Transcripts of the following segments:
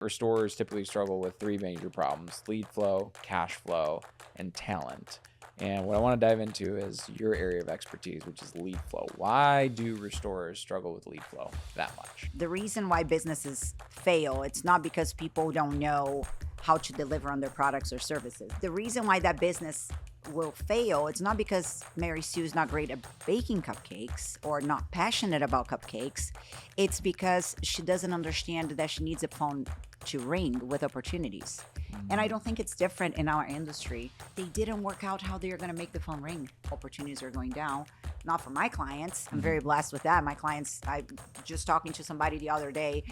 Restorers typically struggle with three major problems: lead flow, cash flow, and talent. And what I want to dive into is your area of expertise, which is lead flow. Why do restorers struggle with lead flow that much? The reason why businesses fail, it's not because people don't know how to deliver on their products or services. The reason why that business will fail, it's not because Mary Sue is not great at baking cupcakes or not passionate about cupcakes. It's because she doesn't understand that she needs a phone to ring with opportunities. And I don't think it's different in our industry. They didn't work out how they're going to make the phone ring. Opportunities are going down. Not for my clients. I'm very blessed with that. My clients, I just talking to somebody the other day.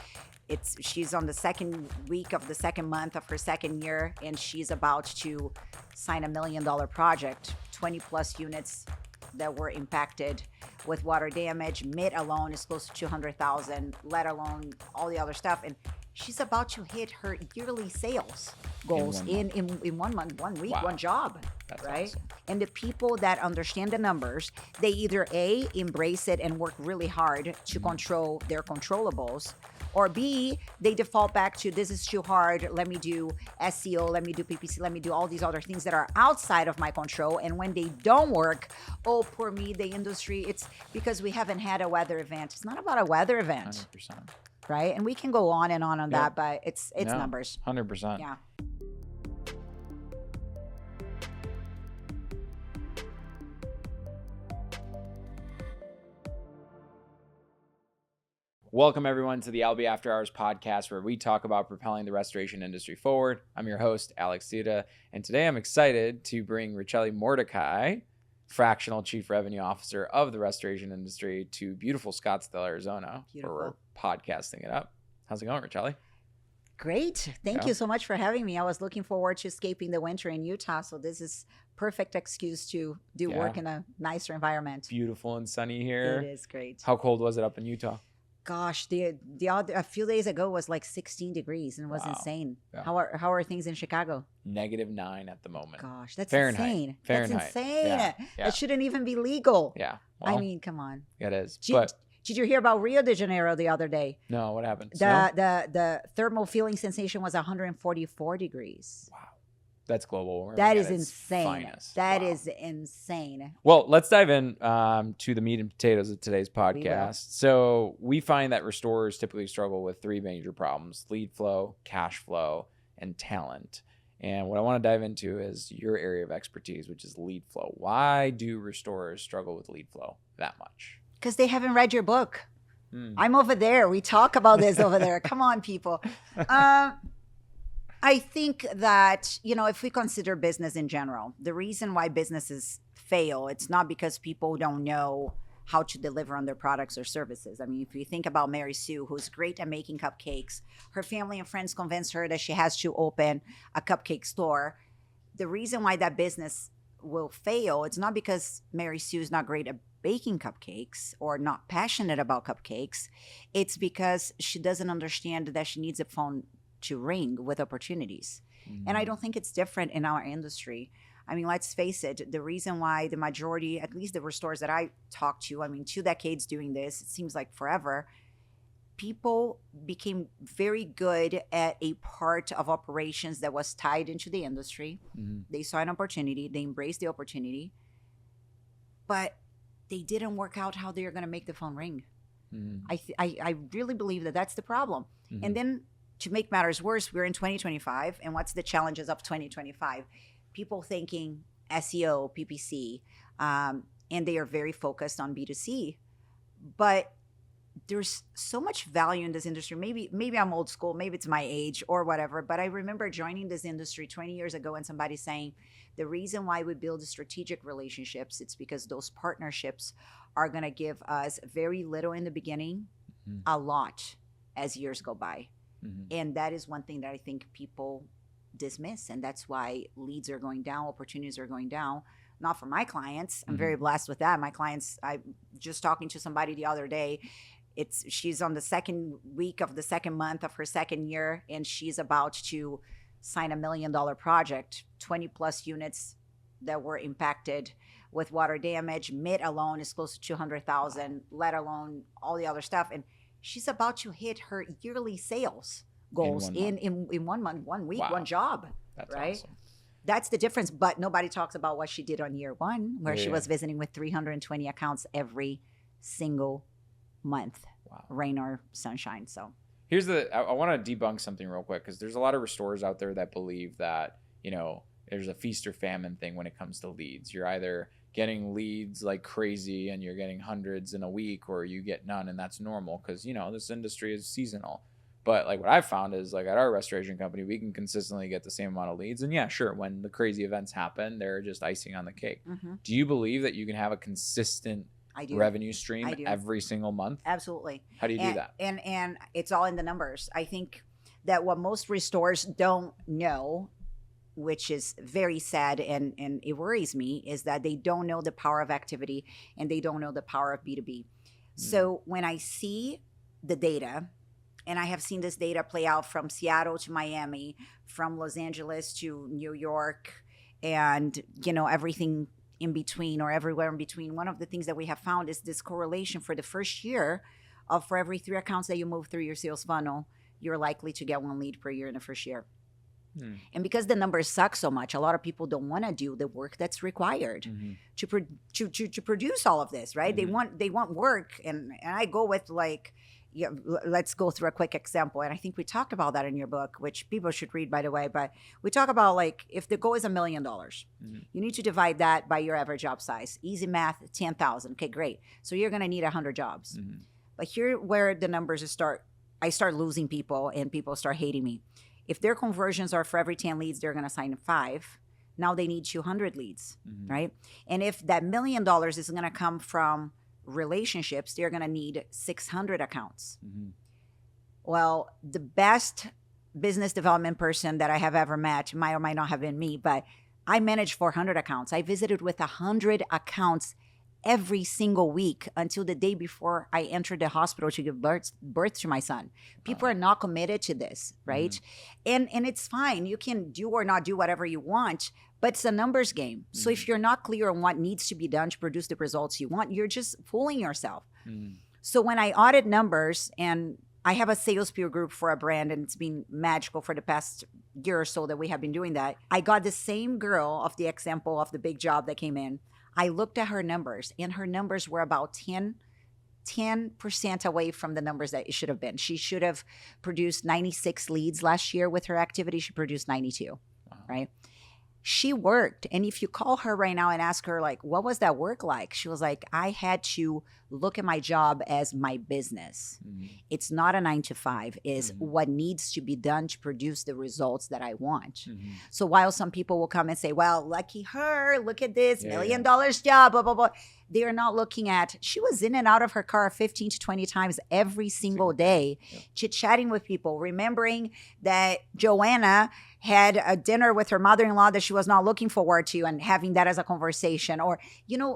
She's on the second week of the second month of her second year, and she's about to sign $1 million project, 20 plus units that were impacted with water damage. MIT alone is close to 200,000, let alone all the other stuff. And she's about to hit her yearly sales goals in 1 month, 1 week, one job. That's right? awesome. And the people that understand the numbers, they either A, embrace it and work really hard to control their controllables, or B, they default back to this is too hard. Let me do SEO, let me do PPC, let me do all these other things that are outside of my control. And when they don't work, oh, poor me, the industry, it's because we haven't had a weather event. It's not about a weather event. 100%. Right? And we can go on and on that, but it's numbers. 100%. Yeah. Welcome, everyone, to the Albi After Hours podcast, where we talk about propelling the restoration industry forward. I'm your host, Alex Duta, and today I'm excited to bring Ricelli Mordecai, fractional chief revenue officer of the restoration industry, to beautiful Scottsdale, Arizona, where we're podcasting it up. How's it going, Ricelli? Great. Thank you so much for having me. I was looking forward to escaping the winter in Utah, so this is perfect excuse to do work in a nicer Beautiful and sunny here. It is great. How cold was it up in Utah? Gosh, a few days ago was like 16 degrees and it was insane. Yeah. How are things in Chicago? -9 at the moment. Gosh, that's Fahrenheit. insane. Fahrenheit. That's insane. Yeah. That shouldn't even be legal. Yeah. Well, I mean, come on. It is. Did you hear about Rio de Janeiro the other day? No, what happened? The thermal feeling sensation was 144 degrees. Wow. That's global warming. That is insane. Finest. That is insane. Well, let's dive in to the meat and potatoes of today's podcast. So we find that restorers typically struggle with three major problems: lead flow, cash flow, and talent. And what I want to dive into is your area of expertise, which is lead flow. Why do restorers struggle with lead flow that much? Because they haven't read your book. I'm over there. We talk about this over there. Come on, people. I think that, if we consider business in general, the reason why businesses fail, it's not because people don't know how to deliver on their products or services. I mean, if you think about Mary Sue, who's great at making cupcakes, her family and friends convinced her that she has to open a cupcake store. The reason why that business will fail, it's not because Mary Sue is not great at baking cupcakes or not passionate about cupcakes. It's because she doesn't understand that she needs a phone to ring with opportunities. And I don't think it's different in our industry. I mean, let's face it, the reason why the majority, at least the restorers that I talk to, 2 decades doing this, it seems like forever, people became very good at a part of operations that was tied into the industry. They saw an opportunity, they embraced the opportunity, but they didn't work out how they're going to make the phone ring. I really believe that that's the problem. And then to make matters worse, we're in 2025, and what's the challenges of 2025? People thinking SEO, PPC, and they are very focused on B2C. But there's so much value in this industry. Maybe I'm old school, maybe it's my age or whatever, but I remember joining this industry 20 years ago and somebody saying, the reason why we build strategic relationships, it's because those partnerships are going to give us very little in the beginning, a lot as years go by. And that is one thing that I think people dismiss. And that's why leads are going down, opportunities are going down. Not for my clients. I'm very blessed with that. My clients, I just talking to somebody the other day, she's on the second week of the second month of her second year, and she's about to sign $1 million project, 20 plus units that were impacted with water damage. MIT alone is close to 200,000, let alone all the other stuff. And she's about to hit her yearly sales goals in in 1 month, 1 week, Wow. one job. That's right? awesome. That's the difference. But nobody talks about what she did on year one, where she Yeah. was visiting with 320 accounts every single month, Wow. rain or sunshine. So Here's I want to debunk something real quick, because there's a lot of restorers out there that believe that, there's a feast or famine thing when it comes to leads. You're either getting leads like crazy and you're getting hundreds in a week, or you get none, and that's normal because, this industry is seasonal. But like what I've found is, like, at our restoration company, we can consistently get the same amount of leads. And yeah, sure, when the crazy events happen, they're just icing on the cake. Do you believe that you can have a consistent revenue stream every single month? Absolutely. How do you do that? And it's all in the numbers. I think that what most restorers don't know, which is very sad and it worries me, is that they don't know the power of activity and they don't know the power of B2B. So when I see the data, and I have seen this data play out from Seattle to Miami, from Los Angeles to New York, and, everything in between or everywhere in between. One of the things that we have found is this correlation for the first year of, for every 3 accounts that you move through your sales funnel, you're likely to get 1 lead per year in the first year. And because the numbers suck so much, a lot of people don't want to do the work that's required to produce all of this, right? They want work, and I go with, like, let's go through a quick example. And I think we talked about that in your book, which people should read, by the way. But we talk about, like, if the goal is $1 million, you need to divide that by your average job size. Easy math, 10,000. Okay, great. So you're going to need 100 jobs. But here where the numbers I start losing people and people start hating me. If their conversions are for every 10 leads, they're going to sign 5. Now they need 200 leads, right? And if that $1 million is going to come from relationships, they're going to need 600 accounts. Well, the best business development person that I have ever met might or might not have been me, but I managed 400 accounts. I visited with 100 accounts every single week until the day before I entered the hospital to give birth to my son. People are not committed to this, right? And it's fine. You can do or not do whatever you want, but it's a numbers game. So if you're not clear on what needs to be done to produce the results you want, you're just fooling yourself. So when I audit numbers, and I have a sales peer group for a brand, and it's been magical for the past year or so that we have been doing that. I got the same girl of the example of the big job that came in. I looked at her numbers, and her numbers were about 10% away from the numbers that it should have been. She should have produced 96 leads last year with her activity. She produced 92, right? She worked. And if you call her right now and ask her, like, what was that work like? She was like, I had to look at my job as my business. It's not a 9 to 5. It's what needs to be done to produce the results that I want. So while some people will come and say, well, lucky her, look at this $1 million job, blah, blah, blah. They are not looking at, she was in and out of her car 15 to 20 times every single day, chit-chatting with people, remembering that Joanna had a dinner with her mother-in-law that she was not looking forward to, and having that as a conversation. Or,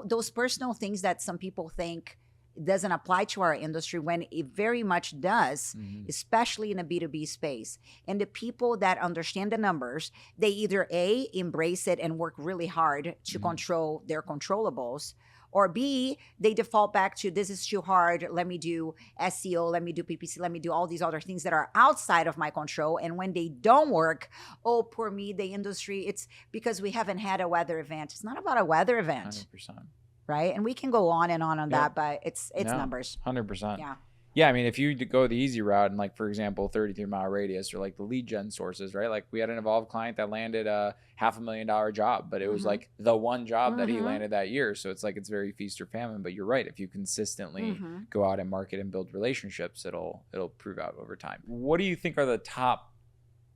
those personal things that some people think doesn't apply to our industry, when it very much does, especially in the B2B space. And the people that understand the numbers, they either A, embrace it and work really hard to control their controllables, or B, they default back to, this is too hard. Let me do SEO. Let me do PPC. Let me do all these other things that are outside of my control. And when they don't work, oh, poor me, the industry, it's because we haven't had a weather event. It's not about a weather event. 100%. Right? And we can go on and on that, but it's numbers. 100%. Yeah. Yeah, I mean, if you go the easy route and, like, for example, 33-mile radius, or like the lead gen sources, right? Like, we had an Evolve client that landed a $500,000 job, but it was like the one job that he landed that year. So it's like, it's very feast or famine. But you're right. If you consistently go out and market and build relationships, it'll prove out over time. What do you think are the top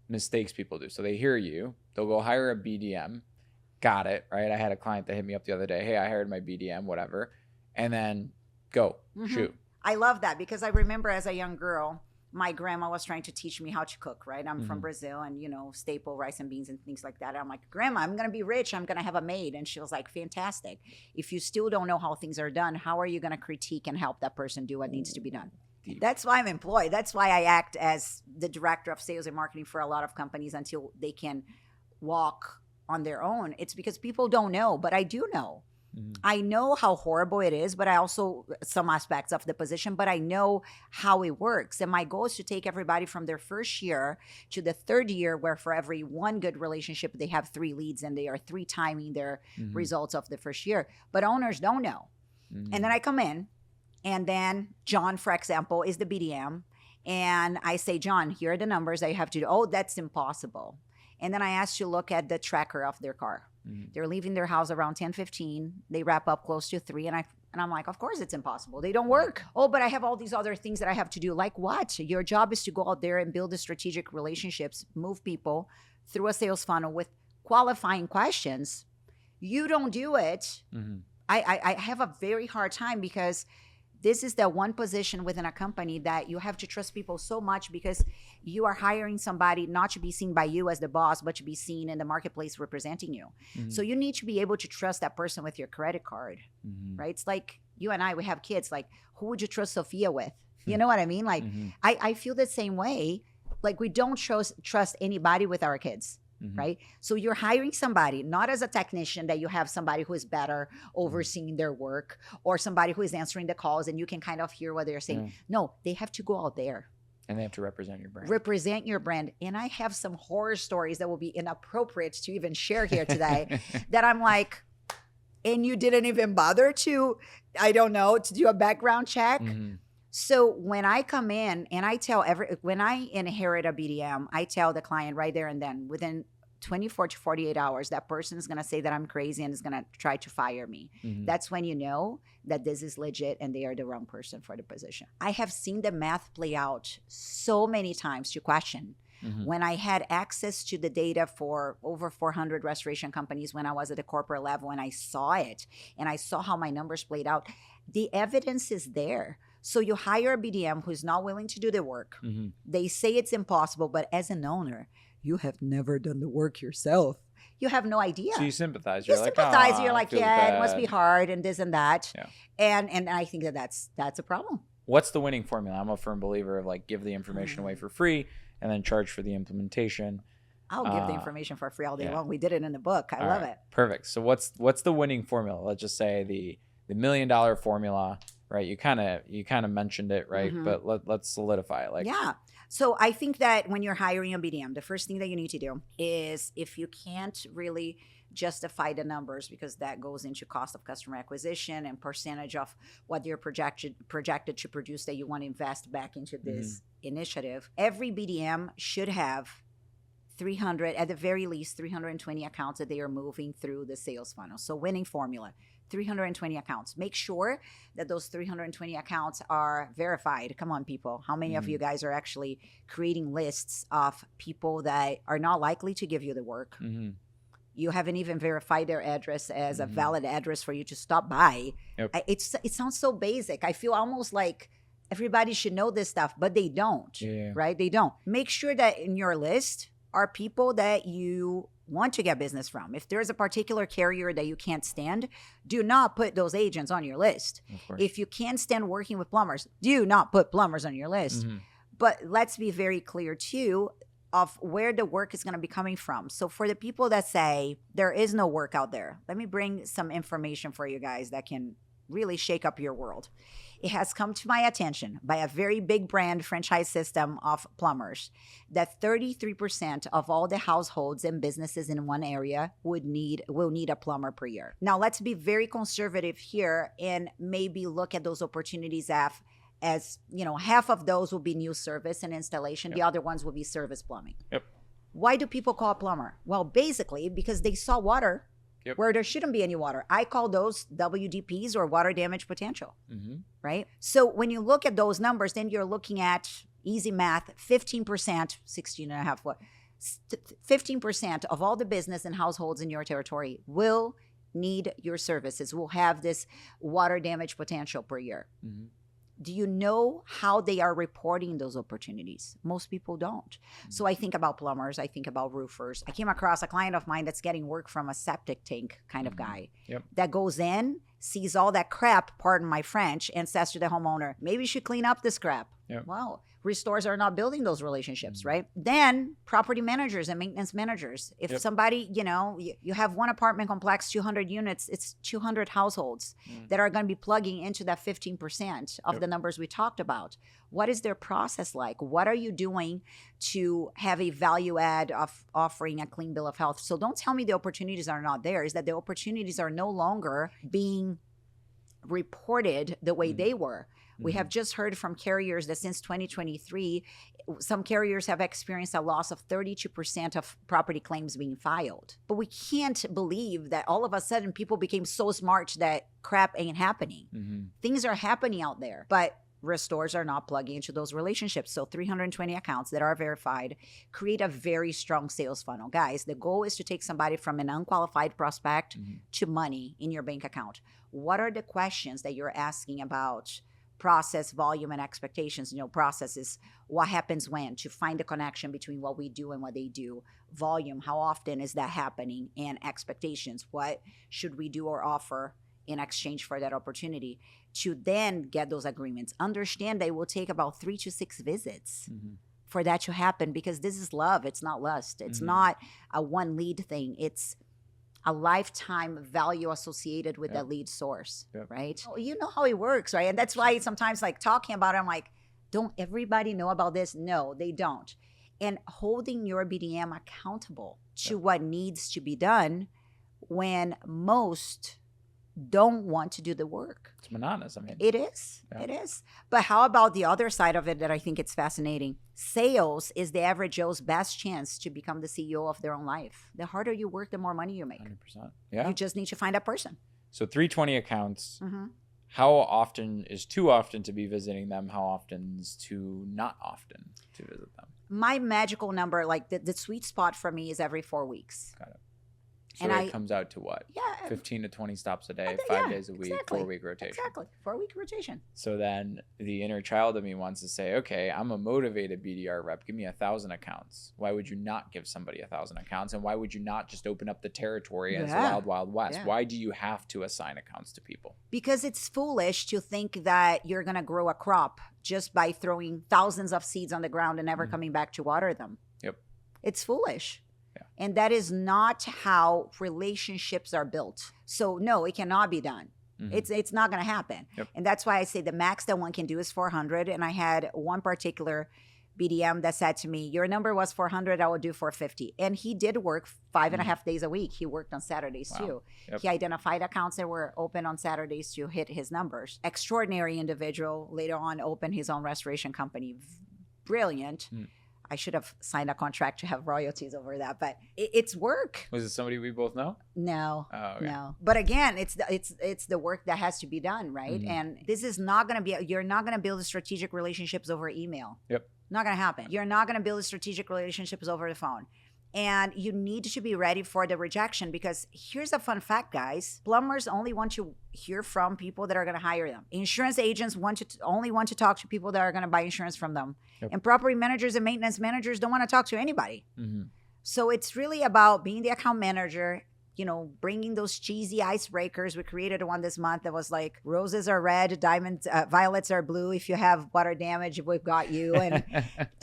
mistakes people do? So they hear you, they'll go hire a BDM. Got it, right? I had a client that hit me up the other day. Hey, I hired my BDM, whatever. And then go, shoot. I love that, because I remember as a young girl, my grandma was trying to teach me how to cook, right? I'm from Brazil, and, staple rice and beans and things like that. I'm like, Grandma, I'm going to be rich. I'm going to have a maid. And she was like, fantastic. If you still don't know how things are done, how are you going to critique and help that person do what needs to be done? That's why I'm employed. That's why I act as the director of sales and marketing for a lot of companies until they can walk on their own. It's because people don't know, but I do know. I know how horrible it is, but I also, some aspects of the position, but I know how it works. And my goal is to take everybody from their first year to the third year, where for every one good relationship, they have 3 leads and they are 3 timing their results of the first year. But owners don't know. And then I come in, and then John, for example, is the BDM. And I say, John, here are the numbers that you have to do. Oh, that's impossible. And then I ask you to look at the tracker of their car. They're leaving their house around 10:15. They wrap up close to 3. And I'm like, of course it's impossible. They don't work. Oh, but I have all these other things that I have to do. Like what? Your job is to go out there and build the strategic relationships, move people through a sales funnel with qualifying questions. You don't do it. I have a very hard time, because this is the one position within a company that you have to trust people so much, because you are hiring somebody not to be seen by you as the boss, but to be seen in the marketplace representing you. So you need to be able to trust that person with your credit card, right? It's like you and I, we have kids. Like, who would you trust Sophia with? You know what I mean? Like, I feel the same way. Like, we don't trust anybody with our kids. Right? So you're hiring somebody, not as a technician, that you have somebody who is better overseeing their work, or somebody who is answering the calls and you can kind of hear what they're saying. No, they have to go out there. And they have to represent your brand. Represent your brand. And I have some horror stories that will be inappropriate to even share here today that I'm like, and you didn't even bother to, I don't know, to do a background check. So when I come in and I tell when I inherit a BDM, I tell the client right there and then, within 24 to 48 hours, that person is going to say that I'm crazy and is going to try to fire me. That's when you know that this is legit and they are the wrong person for the position. I have seen the math play out so many times to question. When I had access to the data for over 400 restoration companies when I was at the corporate level, and I saw it and I saw how my numbers played out, the evidence is there. So you hire a BDM who's not willing to do the work. They say it's impossible, but as an owner, you have never done the work yourself. You have no idea. So you sympathize. You're like, yeah, it must be hard and this and that. Yeah. And I think that's a problem. What's the winning formula? I'm a firm believer of like, give the information away for free and then charge for the implementation. I'll give the information for free all day long. We did it in the book. I love it. Perfect. So what's the winning formula? Let's just say the $1 million formula, right? You kind of mentioned it, right? But let's solidify it. Like, yeah. So I think that when you're hiring a BDM, the first thing that you need to do is, if you can't really justify the numbers, because that goes into cost of customer acquisition and percentage of what you're projected to produce that you want to invest back into this initiative, every BDM should have 300, at the very least 320 accounts that they are moving through the sales funnel. So winning formula, 320 accounts. Make sure that those 320 accounts are verified. Come on, people. How many of you guys are actually creating lists of people that are not likely to give you the work? You haven't even verified their address as a valid address for you to stop by. It sounds so basic. I feel almost like everybody should know this stuff, but they don't, right? They don't. Make sure that in your list are people that you want to get business from. If there's a particular carrier that you can't stand, do not put those agents on your list. If you can't stand working with plumbers, do not put plumbers on your list. But let's be very clear too of where the work is going to be coming from. So for the people that say there is no work out there, let me bring some information for you guys that can really shake up your world. It has come to my attention by a very big brand franchise system of plumbers that 33% of all the households and businesses in one area will need a plumber per year. Now, let's be very conservative here and maybe look at those opportunities as half of those will be new service and installation. The other ones will be service plumbing. Why do people call a plumber? Well, basically because they saw water where there shouldn't be any water. I call those WDPs, or water damage potential, right? So when you look at those numbers, then you're looking at easy math, 15%, 16 and a half, 15% of all the business and households in your territory will need your services, will have this water damage potential per year. Do you know how they are reporting those opportunities? Most people don't. So I think about plumbers. I think about roofers. I came across a client of mine that's getting work from a septic tank kind of guy that goes in, sees all that crap, pardon my French, and says to the homeowner, maybe you should clean up this crap. Well, restores are not building those relationships, right? Then property managers and maintenance managers. If somebody, you have one apartment complex, 200 units, it's 200 households that are going to be plugging into that 15% of the numbers we talked about. What is their process like? What are you doing to have a value add of offering a clean bill of health? So don't tell me the opportunities are not there. Is that the opportunities are no longer being reported the way they were. We have just heard from carriers that since 2023, some carriers have experienced a loss of 32% of property claims being filed. But we can't believe that all of a sudden people became so smart that crap ain't happening. Things are happening out there, but restores are not plugging into those relationships. So 320 accounts that are verified create a very strong sales funnel. Guys, the goal is to take somebody from an unqualified prospect to money in your bank account. What are the questions that you're asking about process, volume, and expectations? Process is what happens when, to find the connection between what we do and what they do. Volume, how often is that happening? And expectations, what should we do or offer in exchange for that opportunity, to then get those agreements. Understand that it will take about 3 to 6 visits for that to happen, because this is love. It's not lust. It's not a one lead thing. It's a lifetime value associated with that lead source, right? You know how it works, right? And that's why sometimes talking about it, I'm like, don't everybody know about this? No, they don't. And holding your BDM accountable to what needs to be done when most don't want to do the work. It's monotonous. It is. It is. But how about the other side of it that I think it's fascinating? Sales is the average Joe's best chance to become the CEO of their own life. The harder you work, the more money you make. 100%. Yeah. You just need to find a person. So 320 accounts. How often is too often to be visiting them? How often is too not often to visit them? My magical number, the sweet spot for me, is every 4 weeks. Got it. So it comes out to what? Yeah. 15 to 20 stops a day, 5 days a week, exactly. 4-week rotation. Exactly. 4-week rotation. So then the inner child of me wants to say, okay, I'm a motivated BDR rep. Give me 1,000 accounts. Why would you not give somebody 1,000 accounts? And why would you not just open up the territory as the wild, wild west? Why do you have to assign accounts to people? Because it's foolish to think that you're going to grow a crop just by throwing thousands of seeds on the ground and never coming back to water them. It's foolish. And that is not how relationships are built. So no, it cannot be done. It's not going to happen. And that's why I say the max that one can do is 400. And I had one particular BDM that said to me, your number was 400, I will do 450. And he did work 5.5 days a week. He worked on Saturdays too. He identified accounts that were open on Saturdays to hit his numbers. Extraordinary individual. Later on, opened his own restoration company. Brilliant. I should have signed a contract to have royalties over that, but it's work. Was it somebody we both know? No, okay. No. But again, it's the work that has to be done, right? And this is not going to be, you're not going to build strategic relationships over email. Not going to happen. You're not going to build strategic relationships over the phone. And you need to be ready for the rejection, because here's a fun fact, guys. Plumbers only want to hear from people that are going to hire them. Insurance agents only want to talk to people that are going to buy insurance from them. And property managers and maintenance managers don't want to talk to anybody. So it's really about being the account manager, bringing those cheesy icebreakers. We created one this month that was like, roses are red, diamonds, violets are blue. If you have water damage, we've got you. And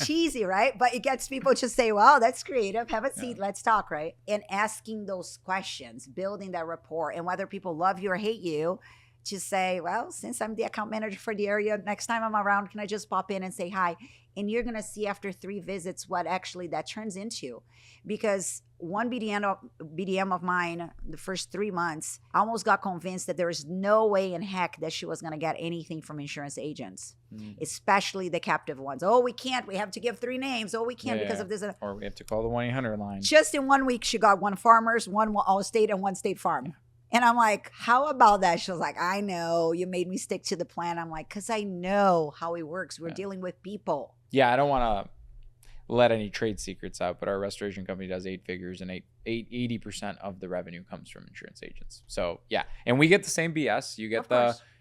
cheesy, right? But it gets people to say, wow, that's creative. Have a seat. Let's talk, right? And asking those questions, building that rapport. And whether people love you or hate you, to say, well, since I'm the account manager for the area, next time I'm around, can I just pop in and say hi? And you're going to see after 3 visits what actually that turns into. Because one BDM of mine, the first 3 months, I almost got convinced that there is no way in heck that she was going to get anything from insurance agents, especially the captive ones. Oh, we can't. We have to give 3 names. Oh, we can't because of this. Or we have to call the 1-800 line. Just in 1 week, she got 1 Farmers, 1 Allstate, and 1 State Farm. And I'm like, how about that? She was like, I know. You made me stick to the plan. I'm like, because I know how it works. We're dealing with people. Yeah, I don't want to let any trade secrets out, but our restoration company does 8 figures, and 80% of the revenue comes from insurance agents. So, yeah. And we get the same BS. You get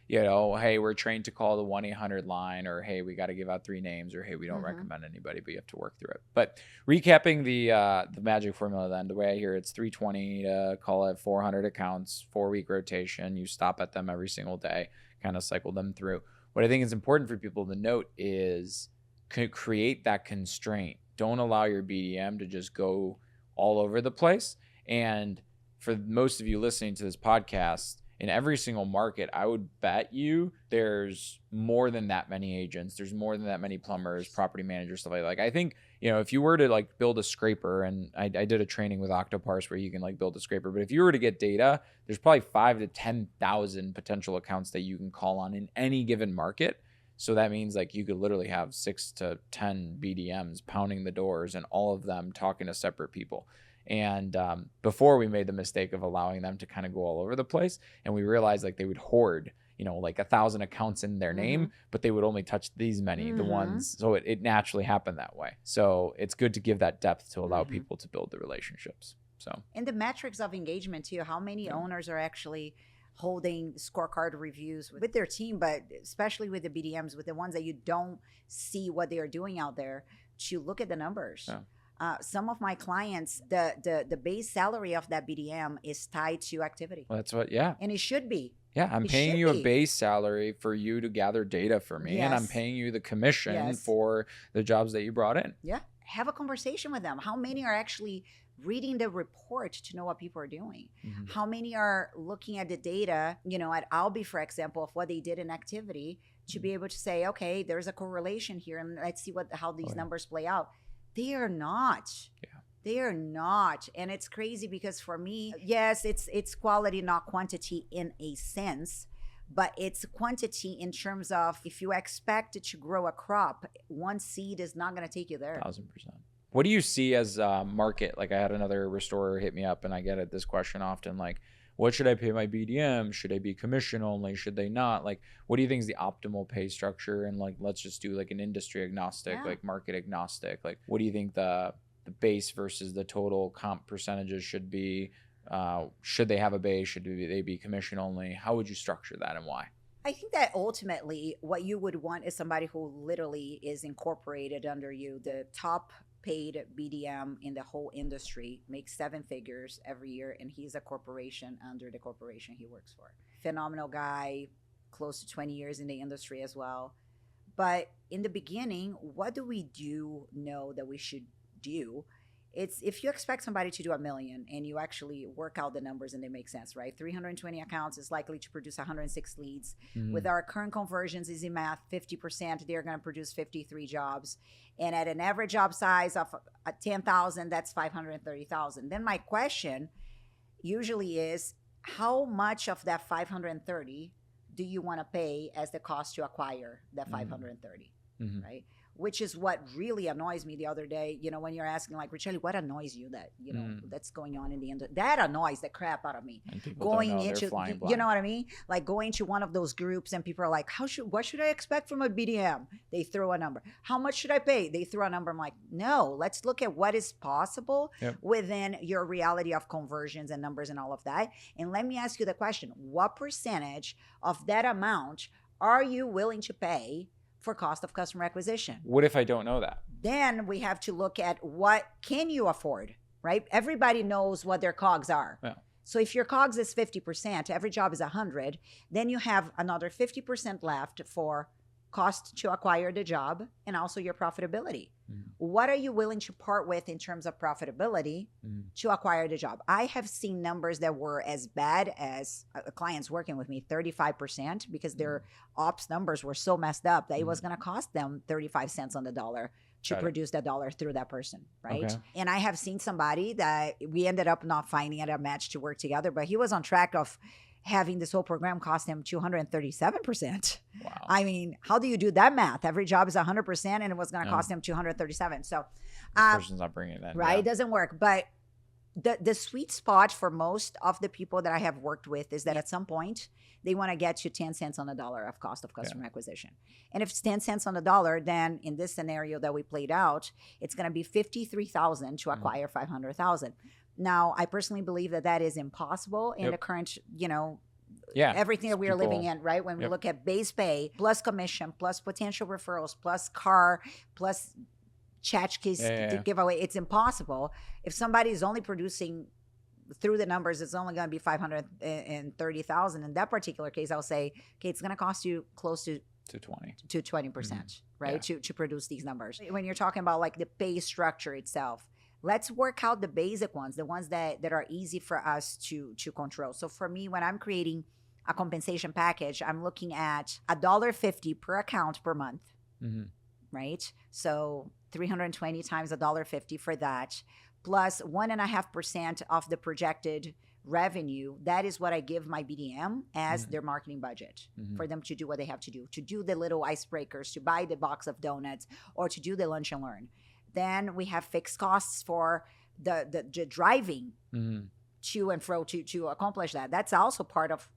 hey, we're trained to call the 1-800 line, or hey, we got to give out 3 names, or hey, we don't recommend anybody, but you have to work through it. But recapping the magic formula then, the way I hear it's 320 to call it 400 accounts, 4-week rotation. You stop at them every single day, kind of cycle them through. What I think is important for people to note is create that constraint. Don't allow your BDM to just go all over the place. And for most of you listening to this podcast, in every single market, I would bet you there's more than that many agents. There's more than that many plumbers, property managers, stuff like that. Like, I think, if you were to like build a scraper, and I did a training with Octoparse where you can like build a scraper, but if you were to get data, there's probably 5,000 to 10,000 potential accounts that you can call on in any given market. So that means like you could literally have 6 to 10 BDMs pounding the doors and all of them talking to separate people. And before we made the mistake of allowing them to kind of go all over the place, and we realized like they would hoard, like 1,000 accounts in their name, but they would only touch these many, the ones. So it naturally happened that way. So it's good to give that depth to allow people to build the relationships. So, and the metrics of engagement too, how many owners are actually holding scorecard reviews with their team, but especially with the BDMs, with the ones that you don't see what they are doing out there, to look at the numbers. Yeah. Some of my clients, the base salary of that BDM is tied to activity. Well, that's what, yeah. And it should be. Yeah, I'm paying you a base salary for you to gather data for me, and I'm paying you the commission for the jobs that you brought in. Yeah. Have a conversation with them. How many are actually reading the report to know what people are doing? How many are looking at the data, at Albi, for example, of what they did in activity, to be able to say, okay, there's a correlation here, and let's see how these numbers play out. They are not. Yeah. They are not. And it's crazy because for me, yes, it's quality, not quantity in a sense, but it's quantity in terms of if you expect it to grow a crop, one seed is not going to take you there. 1,000%. What do you see as a market? Like, I had another restorer hit me up, and I get this question often, like, what should I pay my BDM? Should I be commission only? Should they not? Like, what do you think is the optimal pay structure? And like, let's just do like an industry agnostic, like market agnostic. Like, what do you think the base versus the total comp percentages should be? Should they have a base? Should they be commission only? How would you structure that, and why? I think that ultimately what you would want is somebody who literally is incorporated under you. The top paid BDM in the whole industry makes 7 figures every year, and he's a corporation under the corporation he works for. Phenomenal guy, close to 20 years in the industry as well. But in the beginning, what do we know that we should do? It's if you expect somebody to do $1 million and you actually work out the numbers and they make sense, right? 320 accounts is likely to produce 106 leads. With our current conversions, easy math, 50%, they're going to produce 53 jobs. And at an average job size of 10,000, that's 530,000. Then my question usually is, how much of that 530 do you want to pay as the cost to acquire that 530, right? Which is what really annoys me the other day, when you're asking like, Ricelli, what annoys you that, that's going on in the industry? That annoys the crap out of me. And people going don't know, into, you know what I mean? Like going to one of those groups and people are like, what should I expect from a BDM? They throw a number. How much should I pay? They throw a number. I'm like, no, let's look at what is possible within your reality of conversions and numbers and all of that. And let me ask you the question, what percentage of that amount are you willing to pay for cost of customer acquisition? What if I don't know that? Then we have to look at what can you afford, right? Everybody knows what their COGS are. Yeah. So if your COGS is 50%, every job is 100, then you have another 50% left for cost to acquire the job and also your profitability. What are you willing to part with in terms of profitability to acquire the job? I have seen numbers that were as bad as clients working with me, 35%, because their ops numbers were so messed up that it was going to cost them 35 cents on the dollar to produce that dollar through that person, right? Okay. And I have seen somebody that we ended up not finding a match to work together, but he was on track of having this whole program cost him 237%. Wow. I mean, how do you do that math? Every job is 100% and it was going to cost him 237. So the person's not bringing it in. Right. It doesn't work. But the sweet spot for most of the people that I have worked with is that at some point they want to get you 10 cents on the dollar of cost of customer acquisition. And if it's 10 cents on the dollar, then in this scenario that we played out, it's going to be 53,000 to acquire 500,000. Now, I personally believe that is impossible in the current, everything that we are living in, right? When we look at base pay, plus commission, plus potential referrals, plus car, plus tchotchkes giveaway, it's impossible. If somebody is only producing through the numbers, it's only going to be 530,000. In that particular case, I'll say, okay, it's going to cost you close to to 20. To 20%, right? To produce these numbers. When you're talking about like the pay structure itself, let's work out the basic ones, the ones that are easy for us to control. So for me, when I'm creating a compensation package, I'm looking at $1.50 per account per month, right? So 320 times $1.50 for that, plus 1.5% of the projected revenue. That is what I give my BDM as their marketing budget for them to do what they have to do the little icebreakers, to buy the box of donuts, or to do the lunch and learn. Then we have fixed costs for the driving to and fro to accomplish that. That's also part of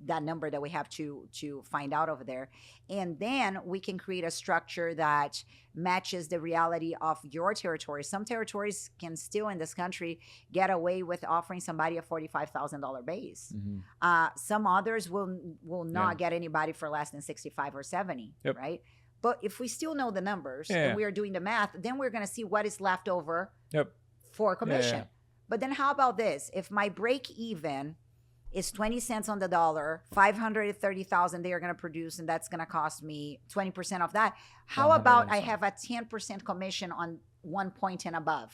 that number that we have to find out over there. And then we can create a structure that matches the reality of your territory. Some territories can still in this country get away with offering somebody a $45,000 base. Some others will not get anybody for less than 65 or 70, right? But if we still know the numbers and we are doing the math, then we're going to see what is left over for commission. But then how about this? If my break even is 20 cents on the dollar, 530,000 they are going to produce, and that's going to cost me 20% of that. How about I have a 10% commission on 1 point and above?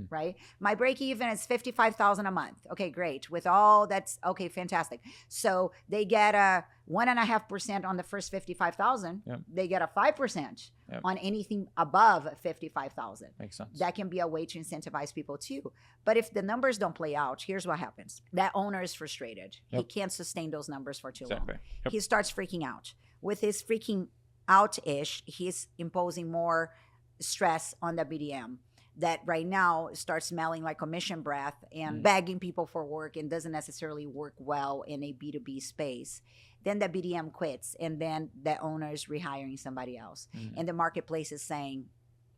Right? My break even is 55,000 a month. Okay, great. With all that's okay, fantastic. So they get a 1.5% on the first 55,000. They get a 5% on anything above 55,000. Makes sense. That can be a way to incentivize people too. But if the numbers don't play out, here's what happens. That owner is frustrated. He can't sustain those numbers for too long. He starts freaking out. With his freaking out-ish, he's imposing more stress on the BDM. That right now starts smelling like commission breath and begging people for work and doesn't necessarily work well in a B2B space. Then the BDM quits, and then the owner is rehiring somebody else. And the marketplace is saying,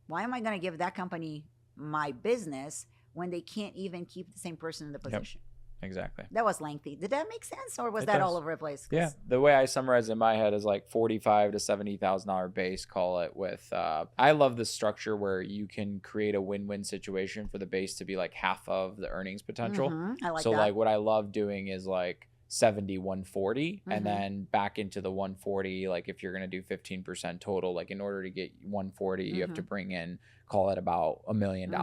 why am I going to give that company my business when they can't even keep the same person in the position? Exactly. That was lengthy. Did that make sense, or was that all over the place? Yeah. The way I summarize it in my head is like $45,000 to $70,000 base, call it, with I love the structure where you can create a win-win situation for the base to be like half of the earnings potential. I like so that. Like what I love doing is like 70, 140, and then back into the 140. Like if you're going to do 15% total, like in order to get 140, you have to bring in, call it about $1 million.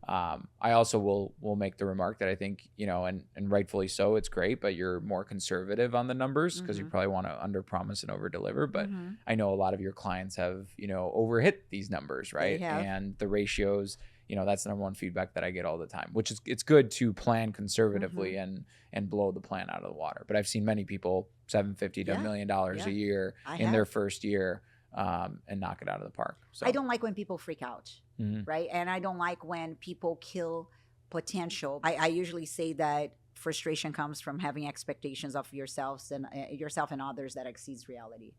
I also will make the remark that I think, you know, and rightfully so, it's great, but you're more conservative on the numbers because you probably want to under promise and over deliver. But I know a lot of your clients have, you know, overhit these numbers, right? And the ratios, you know, that's the number one feedback that I get all the time, which is it's good to plan conservatively and blow the plan out of the water. But I've seen many people $750,000 to $1 million a year in their first year and knock it out of the park. So I don't like when people freak out, right? And I don't like when people kill potential. I usually say that frustration comes from having expectations of yourself and others that exceeds reality.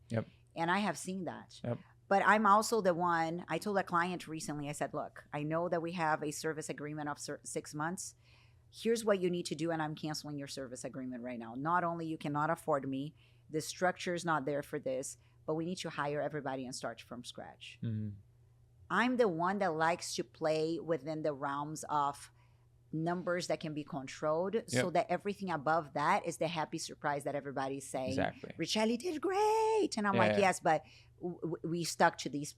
And I have seen that. But I'm also the one, I told a client recently, I said, look, I know that we have a service agreement of 6 months. Here's what you need to do, and I'm canceling your service agreement right now. Not only you cannot afford me, the structure is not there for this, but we need to hire everybody and start from scratch. I'm the one that likes to play within the realms of numbers that can be controlled so that everything above that is the happy surprise that everybody's saying, Ricelli did great. And I'm yes, but we stuck to this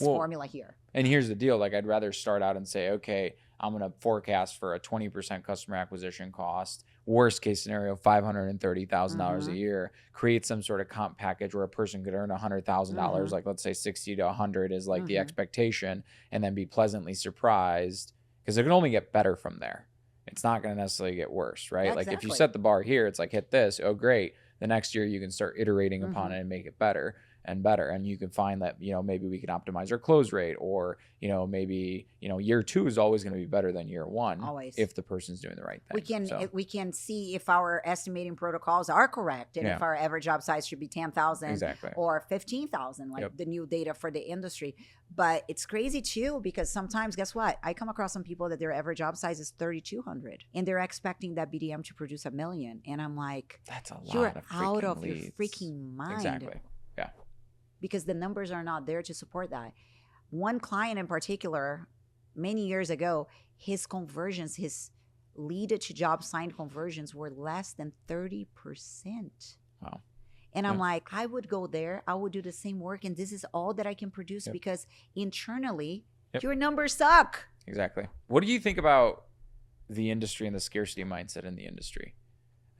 formula here. And here's the deal. Like, I'd rather start out and say, okay, I'm going to forecast for a 20% customer acquisition cost. Worst case scenario, $530,000 a year. Create some sort of comp package where a person could earn $100,000. Like, let's say 60 to 100 is like the expectation, and then be pleasantly surprised because it can only get better from there. It's not going to necessarily get worse, right? Exactly. Like if you set the bar here, it's like hit this. Oh, great. The next year you can start iterating upon it and make it better and better. And you can find that, you know, maybe we can optimize our close rate, or, you know, maybe, you know, year 2 is always going to be better than year 1 if the person's doing the right thing. We can see if our estimating protocols are correct and if our average job size should be 10,000 or 15,000, like the new data for the industry. But it's crazy too, because sometimes, guess what? I come across some people that their average job size is 3,200 and they're expecting that BDM to produce $1 million. And I'm like, that's a lot you're of out of leads. your freaking mind. Exactly. Yeah. Because the numbers are not there to support that. One client in particular, many years ago, his conversions, his lead to job signed conversions were less than 30%. Wow. And I'm like, I would go there. I would do the same work. And this is all that I can produce because internally, your numbers suck. Exactly. What do you think about the industry and the scarcity mindset in the industry?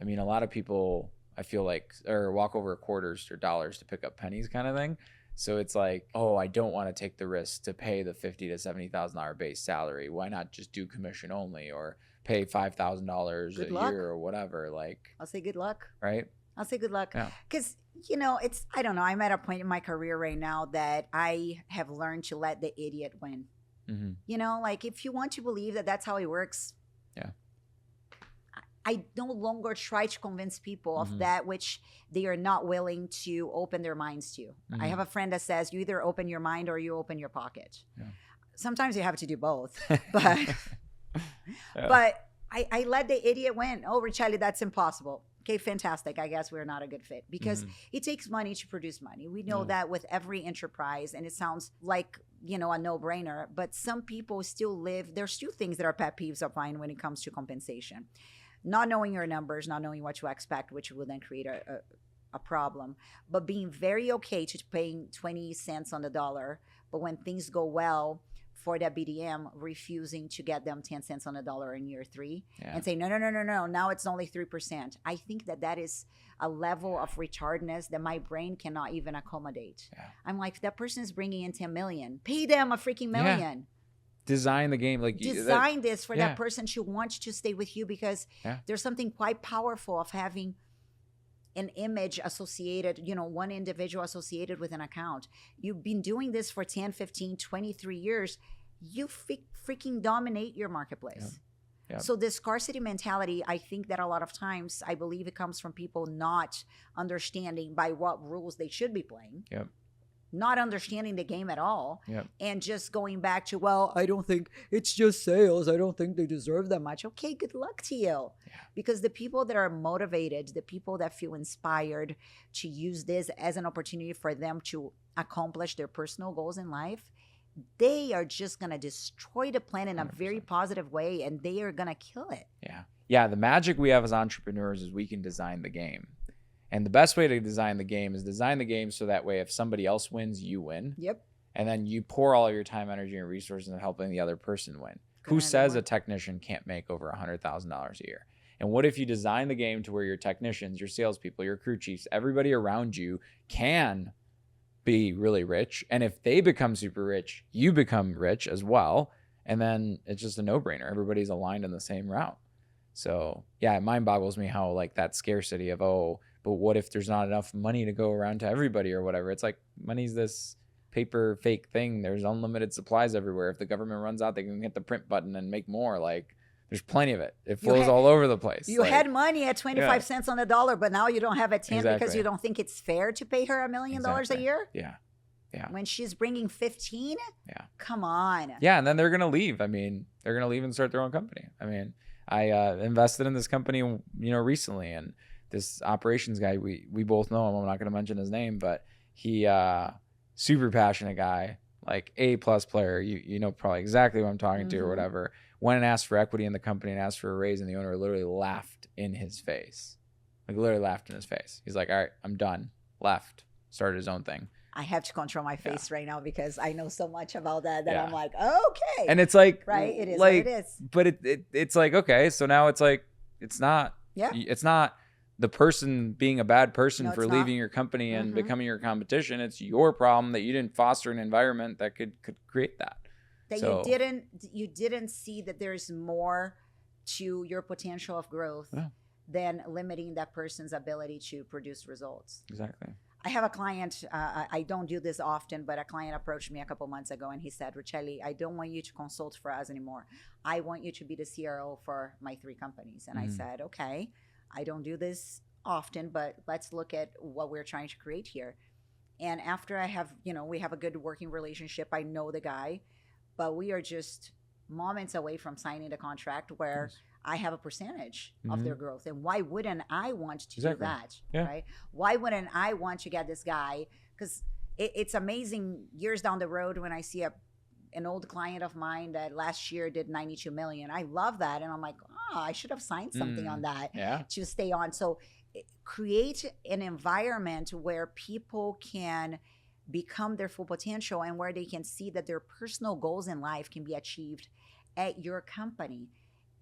I mean, a lot of people, I feel like, or walk over quarters or dollars to pick up pennies kind of thing. So it's like, oh, I don't want to take the risk to pay the $50,000 to $70,000 base salary. Why not just do commission only or pay $5,000 a year or whatever? Like, I'll say good luck. Right? I'll say good luck. Yeah. Because, you know, it's, I don't know. I'm at a point in my career right now that I have learned to let the idiot win. Mm-hmm. You know, like if you want to believe that that's how it works. Yeah. I no longer try to convince people of that which they are not willing to open their minds to. I have a friend that says you either open your mind or you open your pocket. Yeah. Sometimes you have to do both. But but I let the idiot win. Oh, Ricelli, that's impossible. Okay, fantastic. I guess we're not a good fit because it takes money to produce money. We know that with every enterprise, and it sounds like, you know, a no-brainer, but some people still live, there's two things that are pet peeves of mine when it comes to compensation. Not knowing your numbers, not knowing what to expect, which will then create a problem, but being very okay to paying 20 cents on the dollar, but when things go well for that BDM, refusing to get them 10 cents on the dollar in year 3 and say, no, now it's only 3%. I think that is a level of retardedness that my brain cannot even accommodate. Yeah. I'm like, that person is bringing in 10 million. Pay them a freaking million. Yeah. Design the game. Like design this for that person to want to stay with you because there's something quite powerful of having an image associated, you know, one individual associated with an account. You've been doing this for 10, 15, 23 years. You freaking dominate your marketplace. Yeah. So this scarcity mentality, I think that a lot of times, I believe it comes from people not understanding by what rules they should be playing. Yep. Not understanding the game at all, and just going back to, well, I don't think it's just sales. I don't think they deserve that much. Okay, good luck to you. Yeah. Because the people that are motivated, the people that feel inspired to use this as an opportunity for them to accomplish their personal goals in life, they are just going to destroy the planet in a 100%. Very positive way, and they are going to kill it. Yeah. Yeah, the magic we have as entrepreneurs is we can design the game. And the best way to design the game is design the game so that way if somebody else wins, you win. Yep. And then you pour all your time, energy, and resources into helping the other person win. Who says a technician can't make over $100,000 a year? And what if you design the game to where your technicians, your salespeople, your crew chiefs, everybody around you can be really rich? And if they become super rich, you become rich as well. And then it's just a no-brainer. Everybody's aligned in the same route. So yeah, it mind boggles me how like that scarcity of, oh, but what if there's not enough money to go around to everybody or whatever? It's like money's this paper fake thing. There's unlimited supplies everywhere. If the government runs out, they can hit the print button and make more. Like there's plenty of it. It flows all over the place. You had money at 25 cents on the dollar, but now you don't have at 10 because you don't think it's fair to pay her $1 million a year? Yeah. Yeah. When she's bringing 15? Yeah. Come on. Yeah. And then they're going to leave. I mean, they're going to leave and start their own company. I mean, I invested in this company, you know, recently, and this operations guy, we both know him. I'm not going to mention his name, but he super passionate guy, like A+ player. You know probably exactly who I'm talking to or whatever. Went and asked for equity in the company and asked for a raise, and the owner literally laughed in his face. Like literally laughed in his face. He's like, all right, I'm done. Left. Started his own thing. I have to control my face right now because I know so much about that I'm like, okay. And it's like, right, it is like, what it is. But it's like, okay, so now it's like, it's not the person being a bad person for leaving your company and becoming your competition. It's your problem that you didn't foster an environment that could create that. That you didn't see that there's more to your potential of growth than limiting that person's ability to produce results. Exactly. I have a client, I don't do this often, but a client approached me a couple months ago and he said, Ricelli, I don't want you to consult for us anymore. I want you to be the CRO for my 3 companies. And I said, okay, I don't do this often, but let's look at what we're trying to create here. And after I have, you know, we have a good working relationship. I know the guy, but we are just moments away from signing the contract where I have a percentage of their growth. And why wouldn't I want to do that, right? Why wouldn't I want to get this guy? Because it's amazing years down the road when I see an old client of mine that last year did 92 million. I love that. And I'm like, I should have signed something on that to stay on. So create an environment where people can become their full potential and where they can see that their personal goals in life can be achieved at your company.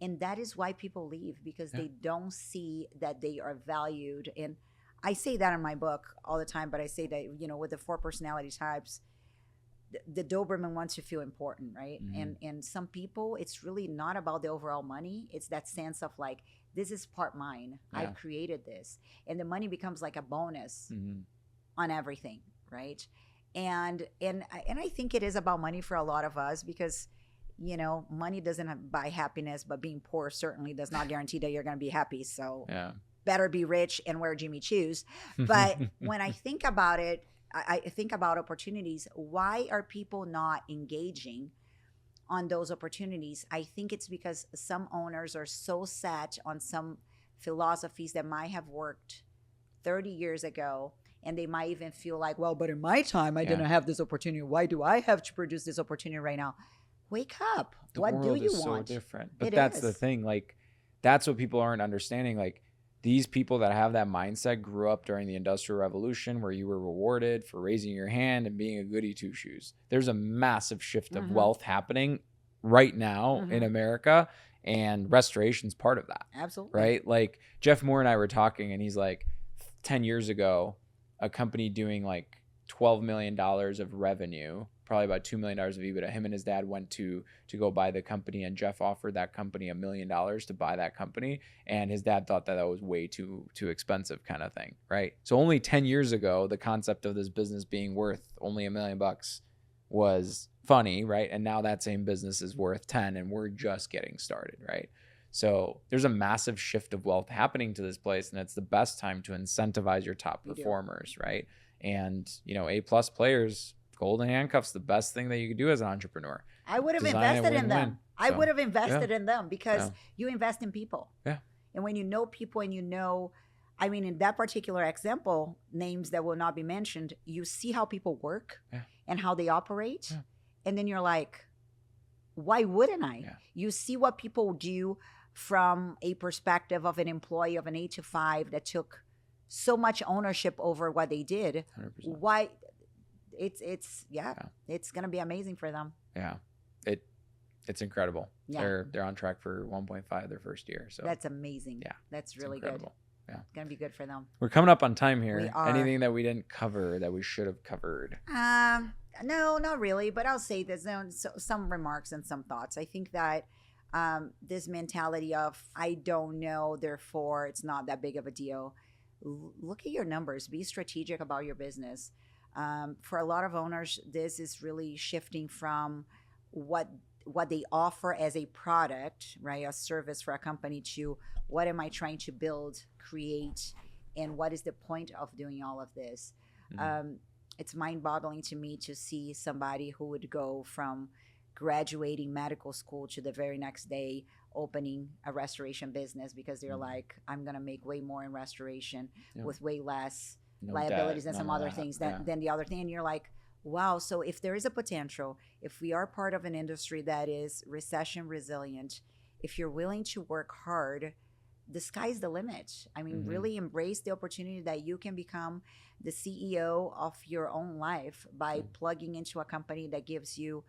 And that is why people leave, because they don't see that they are valued. And I say that in my book all the time, but I say that, with the 4 personality types, the Doberman wants to feel important, right? And some people, it's really not about the overall money. It's that sense of like, this is part mine. I've created this. And the money becomes like a bonus on everything, right? And I think it is about money for a lot of us, because money doesn't buy happiness, but being poor certainly does not guarantee that you're going to be happy. So better be rich and wear Jimmy Choos. But when I think about it, I think about opportunities. Why are people not engaging on those opportunities? I think it's because some owners are so set on some philosophies that might have worked 30 years ago. And they might even feel like, well, but in my time, I didn't have this opportunity. Why do I have to produce this opportunity right now? Wake up. What do you want? So different. But that's the thing. Like, that's what people aren't understanding. Like, these people that have that mindset grew up during the Industrial Revolution, where you were rewarded for raising your hand and being a goody two shoes. There's a massive shift of wealth happening right now in America, and restoration's part of that. Absolutely. Right? Like, Jeff Moore and I were talking, and he's like, 10 years ago, a company doing like $12 million of revenue, probably about $2 million of EBITDA. Him and his dad went to go buy the company, and Jeff offered that company $1 million to buy that company. And his dad thought that was way too expensive, kind of thing. Right. So only 10 years ago, the concept of this business being worth only $1 million was funny. Right. And now that same business is worth 10, and we're just getting started. Right. So there's a massive shift of wealth happening to this place, and it's the best time to incentivize your top performers. Right. And, A+ players, golden handcuffs, the best thing that you could do as an entrepreneur. I would have invested in them. I would have invested in them, because you invest in people. Yeah. And when you know people, and in that particular example, names that will not be mentioned, you see how people work and how they operate. Yeah. And then you're like, why wouldn't I? Yeah. You see what people do from a perspective of an employee of an 8 to 5 that took so much ownership over what they did. 100%. Why? It's going to be amazing for them. Yeah. It's incredible. Yeah. They're on track for 1.5 their first year. So that's amazing. Yeah. That's really good. Yeah. It's going to be good for them. We're coming up on time here. We are. Anything that we didn't cover that we should have covered? No, not really. But I'll say there's some remarks and some thoughts. I think that this mentality of, I don't know, therefore it's not that big of a deal. Look at your numbers. Be strategic about your business. For a lot of owners, this is really shifting from what they offer as a product, right, a service for a company, to what am I trying to build, create, and what is the point of doing all of this. It's mind-boggling to me to see somebody who would go from graduating medical school to the very next day opening a restoration business, because they're like, I'm going to make way more in restoration with way less liabilities and some other things than the other thing. And you're like, wow. So if there is a potential, if we are part of an industry that is recession resilient, if you're willing to work hard, the sky's the limit. I mean, really embrace the opportunity that you can become the CEO of your own life by plugging into a company that gives you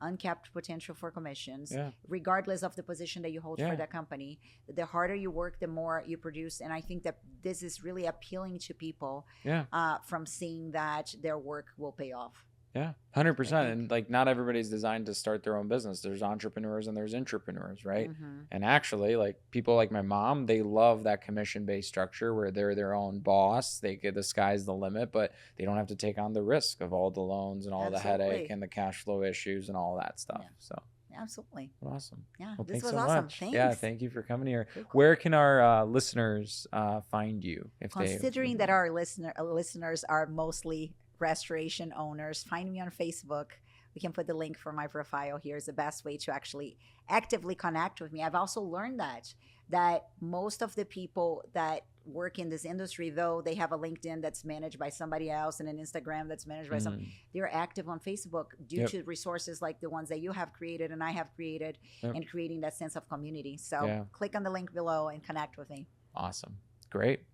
uncapped potential for commissions, regardless of the position that you hold for that company. The harder you work, the more you produce. And I think that this is really appealing to people from seeing that their work will pay off. Yeah, 100%. And like, not everybody's designed to start their own business. There's entrepreneurs and there's intrapreneurs, right? And actually, like, people like my mom, they love that commission-based structure where they're their own boss. The sky's the limit, but they don't have to take on the risk of all the loans and all the headache and the cash flow issues and all that stuff. So absolutely. Awesome. Yeah, well, this was so awesome. Much. Thanks. Yeah, thank you for coming here. Cool. Where can our listeners find you? Considering that our listeners are mostly restoration owners, find me on Facebook. We can put the link for my profile here. Is the best way to actually actively connect with me. I've also learned that most of the people that work in this industry, though they have a LinkedIn that's managed by somebody else and an Instagram that's managed by they're active on Facebook due to resources like the ones that you have created and I have created, and creating that sense of community. So click on the link below and connect with me. Awesome. Great.